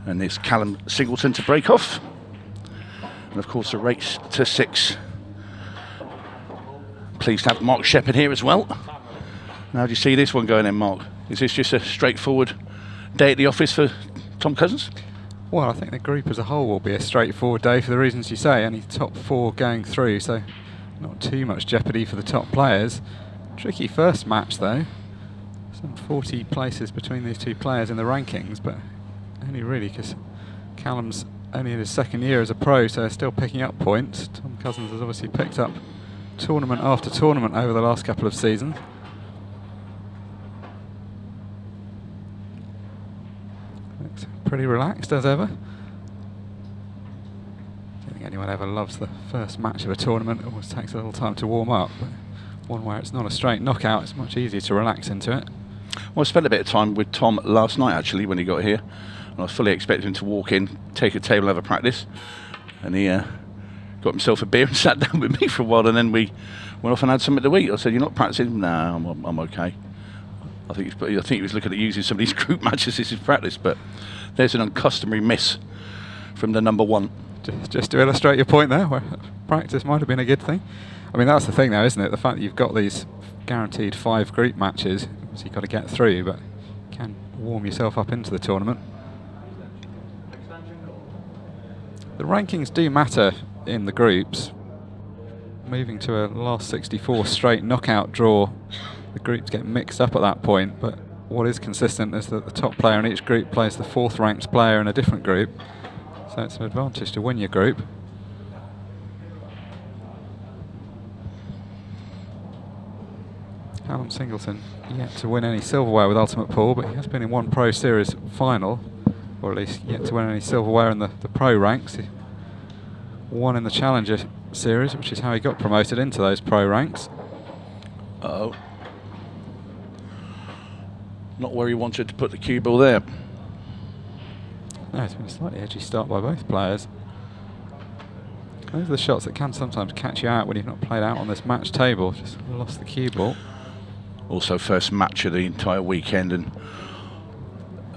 And it's Callum Singleton to break off. And of course a race to 6. Pleased to have Mark Shepherd here as well. And how do you see this one going in, Mark? Is this just a straightforward day at the office for Tom Cousins? Well, I think the group as a whole will be a straightforward day for the reasons you say. Only top 4 going through, so not too much jeopardy for the top players. Tricky first match though. Some 40 places between these two players in the rankings, but only really because Callum's only in his 2nd year as a pro, so still picking up points. Tom Cousins has obviously picked up tournament after tournament over the last couple of seasons. Looks pretty relaxed as ever. I don't think anyone ever loves the first match of a tournament. It always takes a little time to warm up, but one where it's not a straight knockout, it's much easier to relax into it. Well, I spent a bit of time with Tom last night actually when he got here, and I was fully expecting him to walk in, take a table, have a practice, and he got himself a beer and sat down with me for a while, and then we went off and had something to eat. I said, "You're not practicing?" "No, I'm okay." I think he was looking at using some of these group matches as his practice, but there's an uncustomary miss from the number 1. Just to illustrate your point there, where practice might have been a good thing. I mean, that's the thing though, isn't it? The fact that you've got these guaranteed 5 group matches, so you've got to get through, but you can warm yourself up into the tournament. The rankings do matter in the groups. Moving to a last 64 straight knockout draw, the groups get mixed up at that point, but what is consistent is that the top player in each group plays the 4th ranked player in a different group, so it's an advantage to win your group. Callum Singleton yet to win any silverware with Ultimate Pool, but he has been in one Pro Series final, or at least yet to win any silverware in the pro ranks. He won in the Challenger Series, which is how he got promoted into those pro ranks. Uh-oh. Not where he wanted to put the cue ball there. No, it's been a slightly edgy start by both players. Those are the shots that can sometimes catch you out when you've not played out on this match table. Just lost the cue ball. Also first match of the entire weekend, and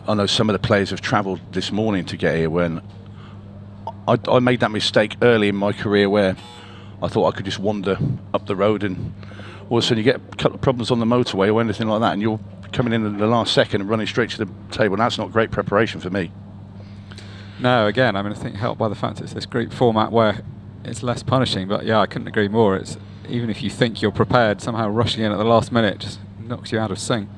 I know some of the players have travelled this morning to get here when I made that mistake early in my career where I thought I could just wander up the road, and all of a sudden you get a couple of problems on the motorway or anything like that, and you're coming in the last second and running straight to the table, and that's not great preparation for me. No, again, I mean, I think helped by the fact it's this group format where it's less punishing, but yeah, I couldn't agree more. It's even if you think you're prepared, somehow rushing in at the last minute just knocks you out of sync.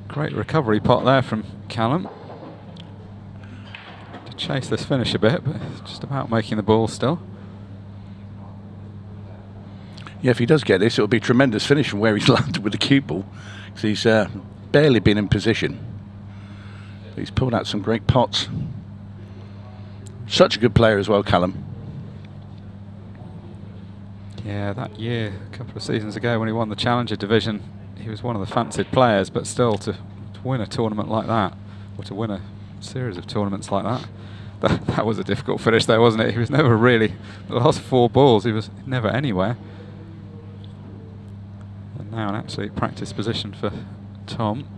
Great recovery pot there from Callum. To chase this finish a bit, but it's just about making the ball still. Yeah, if he does get this, it'll be a tremendous finish from where he's landed with the cue ball, because he's barely been in position. He's pulled out some great pots. Such a good player as well, Callum. Yeah, that year, a couple of seasons ago when he won the Challenger division, he was one of the fancied players, but still to win a tournament like that, or to win a series of tournaments like that was a difficult finish there, wasn't it? He was never really, the last 4 balls, he was never anywhere. And now an absolute practice position for Tom.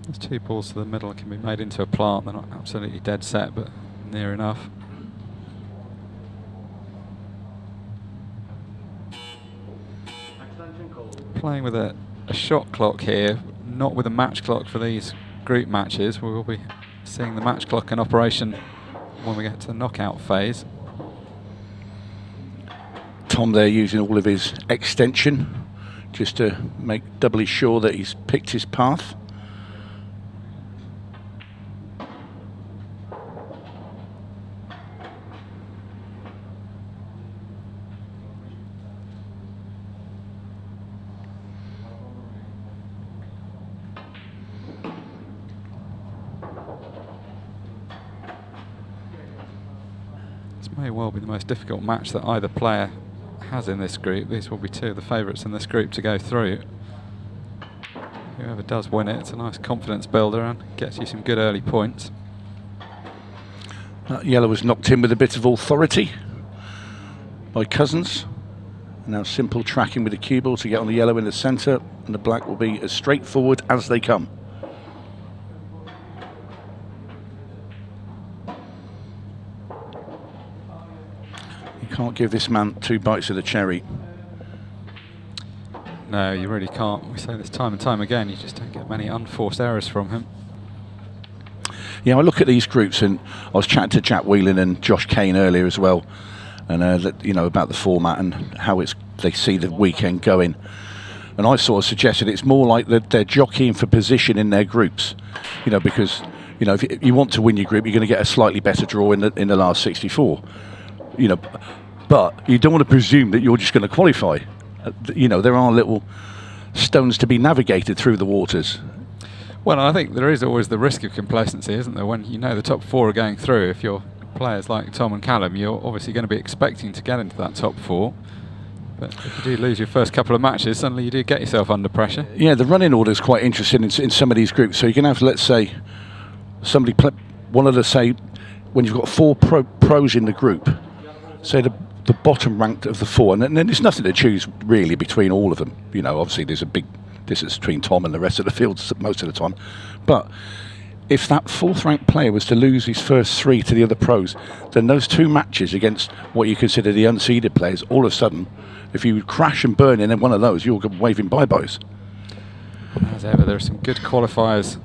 Those 2 balls to the middle can be made into a plant. They're not absolutely dead set, but near enough. Playing with a shot clock here, not with a match clock for these group matches. We will be seeing the match clock in operation when we get to the knockout phase. Tom there using all of his extension just to make doubly sure that he's picked his path. May well be the most difficult match that either player has in this group. These will be 2 of the favourites in this group to go through. Whoever does win it, it's a nice confidence builder and gets you some good early points. Yellow was knocked in with a bit of authority by Cousins. Now simple tracking with the cue ball to get on the yellow in the centre. and the black will be as straightforward as they come. You can't give this man 2 bites of the cherry. No, you really can't. We say this time and time again, you just don't get many unforced errors from him. Yeah, I look at these groups, and I was chatting to Jack Whelan and Josh Kane earlier as well, and you know, about the format and how they see the weekend going. And I sort of suggested it's more like they're jockeying for position in their groups, you know, because you know, if you want to win your group, you're going to get a slightly better draw in the last 64, you know, but you don't want to presume that you're just going to qualify. You know, there are little stones to be navigated through the waters. Well, I think there is always the risk of complacency, isn't there? When you know the top 4 are going through, if you're players like Tom and Callum, you're obviously going to be expecting to get into that top 4. But if you do lose your first couple of matches, suddenly you do get yourself under pressure. Yeah, the running order is quite interesting in some of these groups. So you can have, let's say, somebody wanted to say, when you've got 4 pros in the group, say the bottom ranked of the 4, and then there's nothing to choose really between all of them. You know, obviously there's a big distance between Tom and the rest of the field most of the time, but if that 4th ranked player was to lose his first 3 to the other pros, then those 2 matches against what you consider the unseeded players, all of a sudden, if you crash and burn in one of those, you're waving bye-byes. As ever, there are some good qualifiers,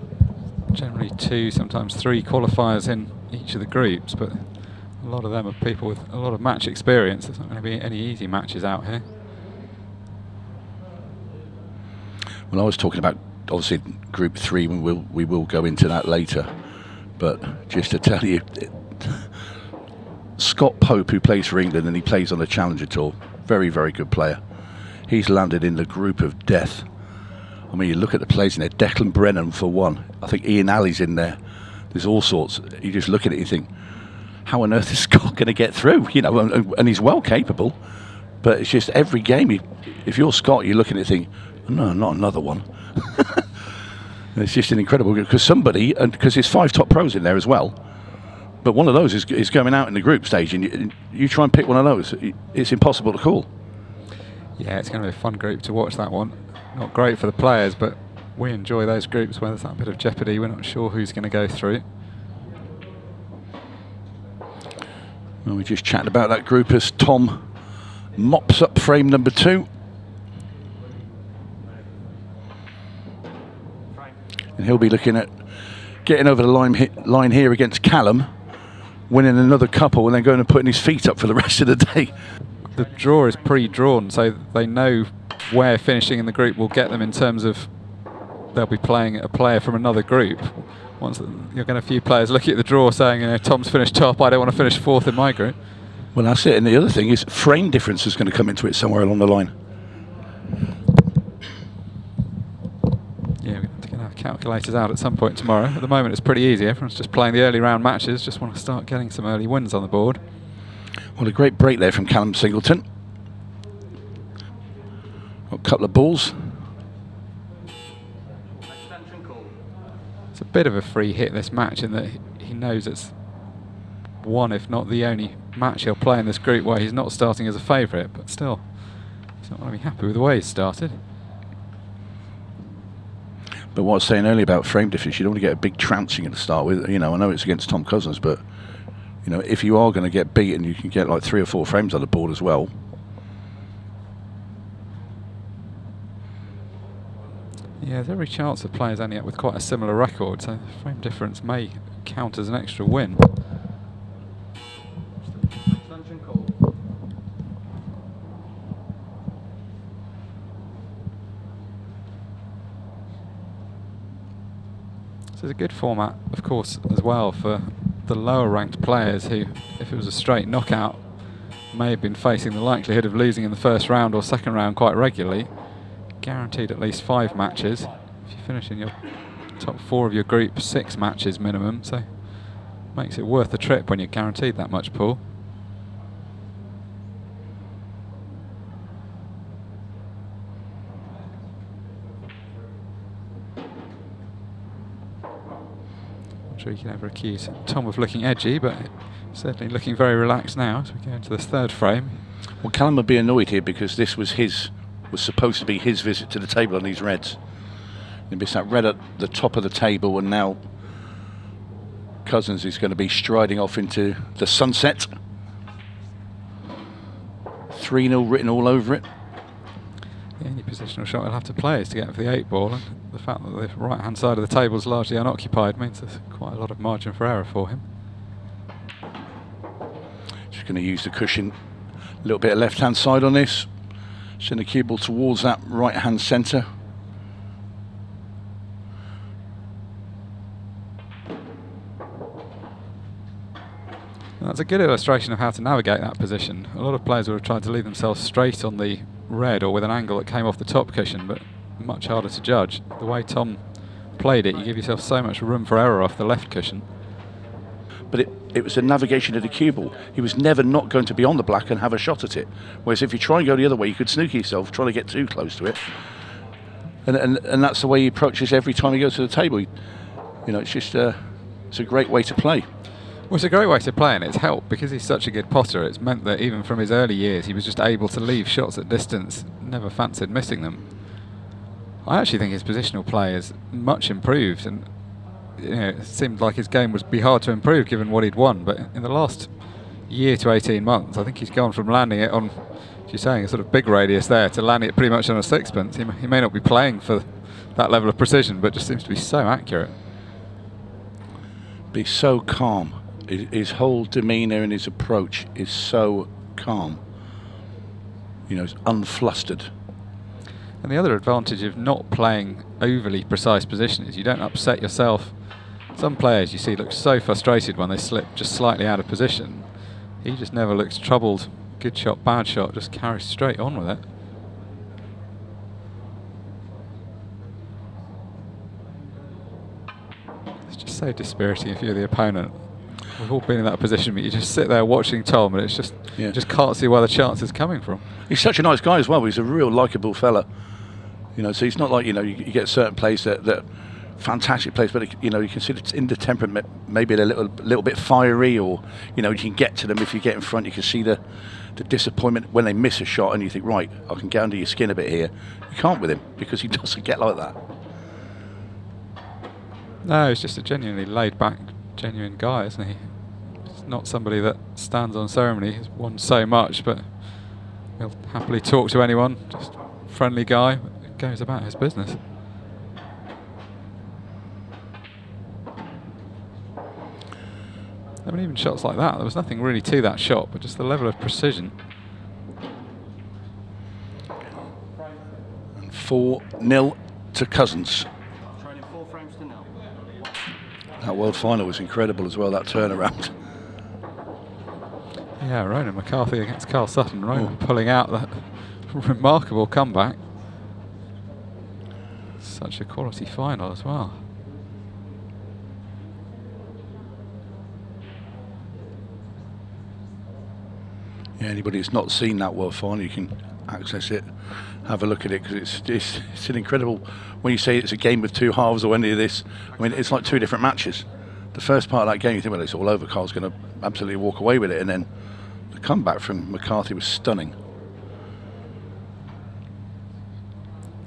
generally 2, sometimes 3 qualifiers in each of the groups, but a lot of them are people with a lot of match experience. There's not going to be any easy matches out here. Well, I was talking about, obviously, Group 3, and we will go into that later. But just to tell you, Scott Pope, who plays for England, and he plays on the Challenger Tour, very, very good player. He's landed in the group of death. I mean, you look at the players in there, Declan Brennan for one. I think Ian Alley's in there. There's all sorts. You just look at it and you think, how on earth is Scott going to get through? You know, and he's well capable. But it's just every game, if you're Scott, you're looking at it and think, no, not another one. It's just an incredible, because because there's 5 top pros in there as well, but one of those is going out in the group stage, and you try and pick one of those, it's impossible to call. Yeah, it's going to be a fun group to watch, that one. Not great for the players, but we enjoy those groups where there's that bit of jeopardy. We're not sure who's going to go through. Well, we just chatted about that group as Tom mops up frame number 2. And he'll be looking at getting over the line here against Callum, winning another couple, and then going and putting his feet up for the rest of the day. The draw is pre-drawn, so they know where finishing in the group will get them in terms of they'll be playing a player from another group. Once you're going to a few players looking at the draw saying, you know, Tom's finished top, I don't want to finish 4th in my group. Well, that's it. And the other thing is frame difference is going to come into it somewhere along the line. Yeah, we're going to get our calculators out at some point tomorrow. At the moment it's pretty easy. Everyone's just playing the early round matches, just want to start getting some early wins on the board. Well, a great break there from Callum Singleton. Got a couple of balls. It's a bit of a free hit, this match, in that he knows it's one, if not the only match he'll play in this group where he's not starting as a favourite, but still, he's not going to be happy with the way he's started. But what I was saying earlier about frame difference, you don't want to get a big trouncing to start with. You know, I know it's against Tom Cousins, but you know, if you are going to get beaten, you can get like 3 or 4 frames on the board as well. Yeah, there's every chance of players ending up with quite a similar record, so the frame difference may count as an extra win. So it's a good format, of course, as well for the lower ranked players who, if it was a straight knockout, may have been facing the likelihood of losing in the first round or second round quite regularly. Guaranteed at least 5 matches. If you finish in your top 4 of your group, 6 matches minimum, so makes it worth the trip when you're guaranteed that much pool. I'm sure you can ever accuse Tom of looking edgy, but certainly looking very relaxed now as we go into this 3rd frame. Well, Callum would be annoyed here because this was was supposed to be his visit to the table on these reds. He missed that red at the top of the table, and now Cousins is going to be striding off into the sunset. 3-0 written all over it. The only positional shot he'll have to play is to get for the 8-ball, and the fact that the right-hand side of the table is largely unoccupied means there's quite a lot of margin for error for him. Just going to use the cushion, a little bit of left-hand side on this. Send the cue ball towards that right-hand centre. That's a good illustration of how to navigate that position. A lot of players would have tried to leave themselves straight on the red or with an angle that came off the top cushion, but much harder to judge. The way Tom played it, you give yourself so much room for error off the left cushion. But it was the navigation of the cue ball. He was never not going to be on the black and have a shot at it. Whereas if you try and go the other way, you could snooker yourself trying to get too close to it. And that's the way he approaches every time he goes to the table. You know, it's just it's a great way to play. Well, it's a great way to play, and it's helped because he's such a good potter. It's meant that even from his early years, he was just able to leave shots at distance, never fancied missing them. I actually think his positional play is much improved, and it seemed like his game would be hard to improve given what he'd won. But in the last year to 18 months, I think he's gone from landing it on, as you're saying, a sort of big radius there to landing it pretty much on a sixpence. He may not be playing for that level of precision, but just seems to be so accurate. Be so calm. His whole demeanour and his approach is so calm. You know, it's unflustered. And the other advantage of not playing overly precise position is you don't upset yourself. Some players you see look so frustrated when they slip just slightly out of position. He just never looks troubled. Good shot, bad shot, just carries straight on with it. It's just so dispiriting if you're the opponent. We've all been in that position, but you just sit there watching Tom, and it's just you just can't see where the chance is coming from. He's such a nice guy as well. He's a real likeable fella. You know, so he's not like, you know, you get certain players that fantastic players, but you know, you can see it's in the temperament, maybe they're a little bit fiery, or you know, you can get to them if you get in front. You can see the disappointment when they miss a shot, and you think, right, I can get under your skin a bit here. You can't with him because he doesn't get like that. No, he's just a genuinely laid-back, genuine guy, isn't he? He's not somebody that stands on ceremony. He's won so much, but he'll happily talk to anyone. Just a friendly guy, goes about his business. I mean, even shots like that, there was nothing really to that shot, but just the level of precision. 4-0 to Cousins. That world final was incredible as well, that turnaround. Yeah, Ronan McCarthy against Carl Sutton. Ronan pulling out that remarkable comeback. Such a quality final as well. Yeah, anybody who's not seen that world final, you can access it, have a look at it, because it's an incredible. When you say it's a game with two halves or any of this, I mean, it's like two different matches. The first part of that game, you think, well, it's all over. Carl's going to absolutely walk away with it, and then the comeback from McCarthy was stunning.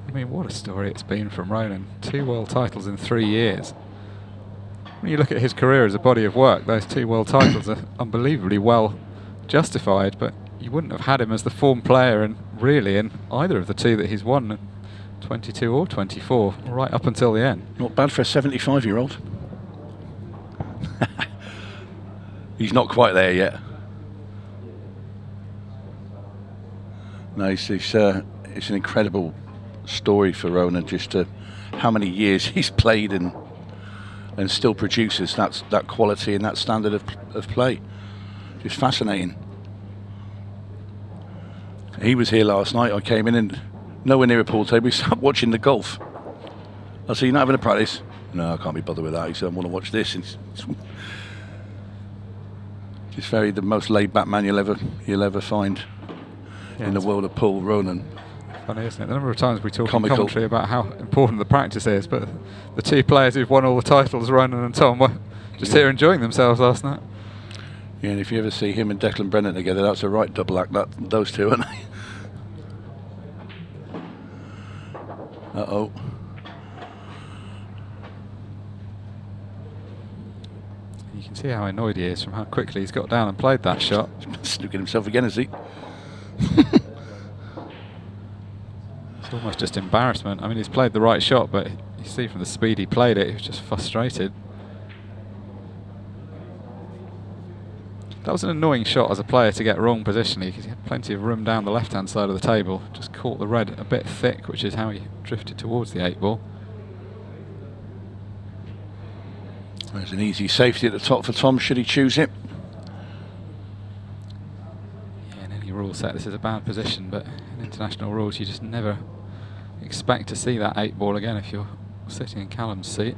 I mean, what a story it's been from Ronan. 2 world titles in 3 years. When you look at his career as a body of work, those 2 world titles are unbelievably well justified, but you wouldn't have had him as the form player and really in either of the 2 that he's won, 22 or 24, right up until the end. Not bad for a 75-year-old. He's not quite there yet. No, it's an incredible story for Ronan, just how many years he's played and still produces that quality and that standard of play. Just fascinating. He was here last night. I came in and nowhere near a pool table. We sat watching the golf. I said, "You're not having a practice?" "No, I can't be bothered with that." He said, "I want to watch this." And just the most laid-back man you'll ever find in the world of pool. Ronan. Funny, isn't it? The number of times we talk in commentary about how important the practice is, but the 2 players who've won all the titles, Ronan and Tom, were just here enjoying themselves last night. Yeah, and if you ever see him and Declan Brennan together, that's a right double act, those 2, aren't they? Uh-oh. You can see how annoyed he is from how quickly he's got down and played that shot. Snooking himself again, is he? It's almost just embarrassment. I mean, he's played the right shot, but you see from the speed he played it, he was just frustrated. That was an annoying shot as a player to get wrong positionally, because he had plenty of room down the left-hand side of the table. Just caught the red a bit thick, which is how he drifted towards the 8-ball. There's an easy safety at the top for Tom, should he choose it. Yeah, in any rule set, this is a bad position, but in international rules, you just never expect to see that 8-ball again if you're sitting in Callum's seat.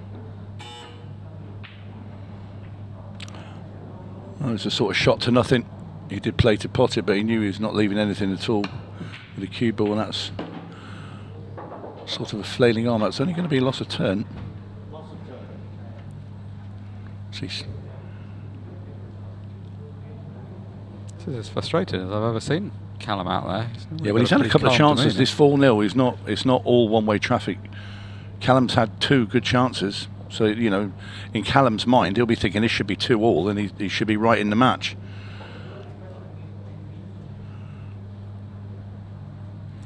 Well, it's a sort of shot to nothing. He did play to pot it, but he knew he was not leaving anything at all with the cue ball, and that's sort of a flailing arm. That's only going to be a loss of turn. This is as frustrated as I've ever seen Callum out there. Yeah, well, he's had a couple of chances. This 4-0 it's not all one-way traffic. Callum's had 2 good chances, so you know, in Callum's mind, he'll be thinking this should be 2-all, and he should be right in the match.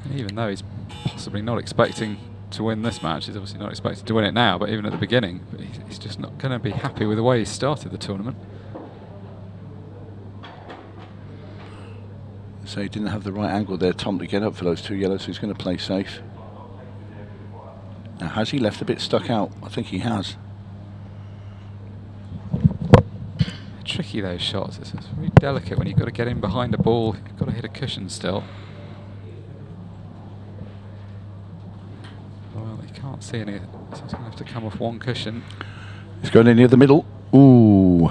And even though he's possibly not expecting to win this match, he's obviously not expected to win it now, but even at the beginning, he's just not going to be happy with the way he started the tournament. So he didn't have the right angle there, Tom, to get up for those 2 yellows, so he's going to play safe. Now, has he left a bit stuck out? I think he has. Tricky, those shots. It's very delicate when you've got to get in behind a ball, you've got to hit a cushion still. Well, you can't see any, so he's going to have to come off one cushion. He's going in near the middle. Ooh.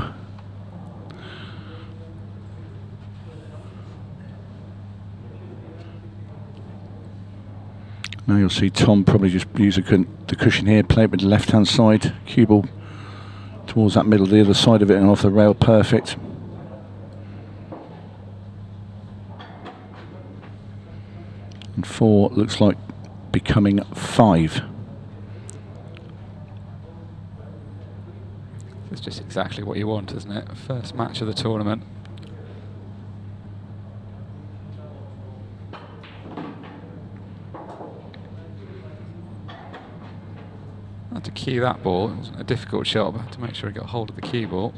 Now you'll see Tom probably just use the cushion here, play it with the left-hand side, cue ball towards that middle, the other side of it, and off the rail, perfect. And 4 looks like becoming 5. It's just exactly what you want, isn't it? First match of the tournament. Had to cue that ball. It wasn't a difficult shot, but had to make sure he got hold of the cue ball.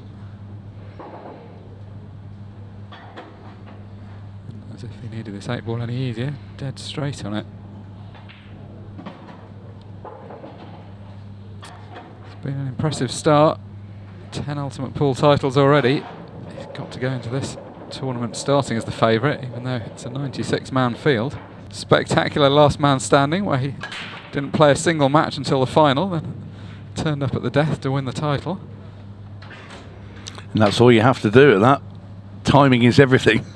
And as if he needed this 8-ball any easier, dead straight on it. It's been an impressive start. 10 ultimate pool titles already. He's got to go into this tournament starting as the favourite, even though it's a 96-man field. Spectacular last man standing, where he didn't play a single match until the final, then turned up at the death to win the title. And that's all you have to do at that. Timing is everything.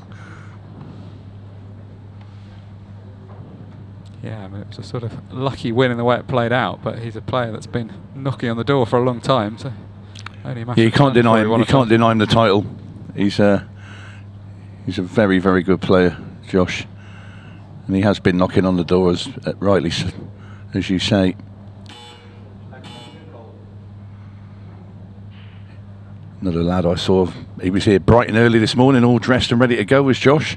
Yeah, I mean, it was a sort of lucky win in the way it played out, but he's a player that's been knocking on the door for a long time, so only a matter you can't deny him. You can't deny him the title. He's a very, very good player, Josh, and he has been knocking on the door, as rightly as you say. Another lad I saw, he was here bright and early this morning, all dressed and ready to go, was Josh.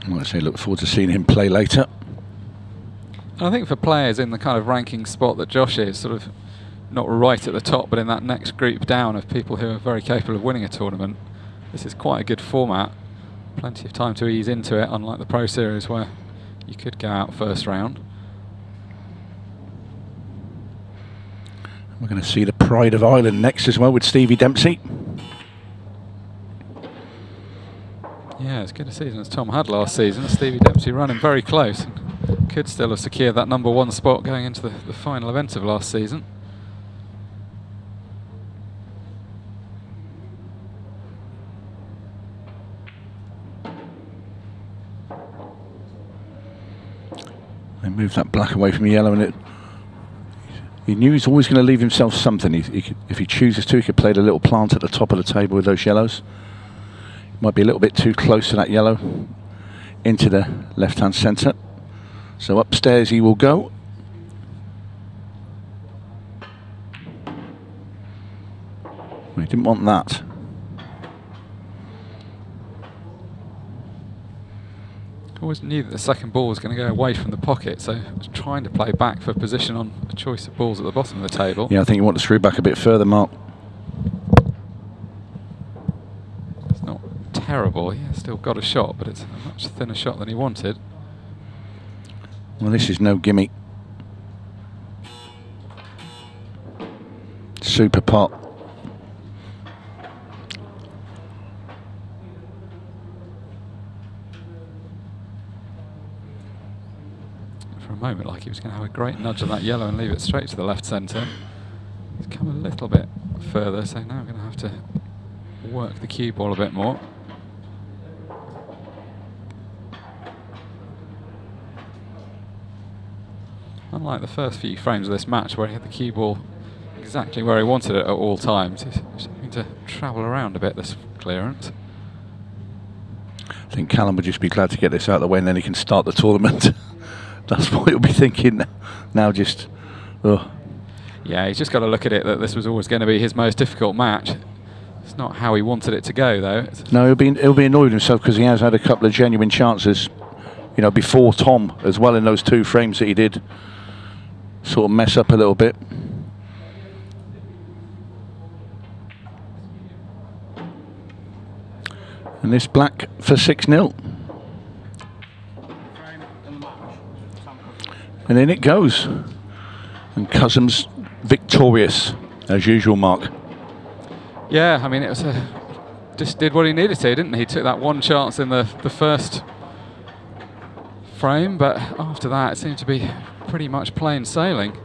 Like I say, look forward to seeing him play later. I think for players in the kind of ranking spot that Josh is, sort of not right at the top, but in that next group down of people who are very capable of winning a tournament, this is quite a good format. Plenty of time to ease into it, unlike the Pro Series where you could go out first round. We're going to see the pride of Ireland next as well with Stevie Dempsey. Yeah, as good a season as Tom had last season. Stevie Dempsey running very close and could still have secured that #1 spot going into the final event of last season. They moved that black away from the yellow, and he knew he's always going to leave himself something. If he chooses to, he could play the little plant at the top of the table with those yellows. Might be a little bit too close to that yellow into the left-hand centre. So upstairs he will go. He didn't want that. Always knew that the second ball was going to go away from the pocket, so I was trying to play back for position on a choice of balls at the bottom of the table. Yeah, I think you want to screw back a bit further, Mark. It's not terrible. He has still got a shot, but it's a much thinner shot than he wanted. Well, this is no gimme. Super pot. For a moment, like he was going to have a great nudge on that yellow and leave it straight to the left centre. He's come a little bit further, so now I'm going to have to work the cue ball a bit more. Unlike the first few frames of this match where he had the cue ball exactly where he wanted it at all times, he's having to travel around a bit this clearance. I think Callum would just be glad to get this out of the way and then he can start the tournament. That's what he'll be thinking now. Just, oh. Yeah, he's just got to look at it that this was always going to be his most difficult match. It's not how he wanted it to go, though. No, he'll be annoyed with himself because he has had a couple of genuine chances, you know, before Tom as well in those 2 frames that he did sort of mess up a little bit. And this black for 6-0. And in it goes. And Callum's victorious, as usual, Mark. Yeah, I mean, it was just did what he needed to, didn't he? He took that one chance in the first frame, but after that it seemed to be pretty much plain sailing.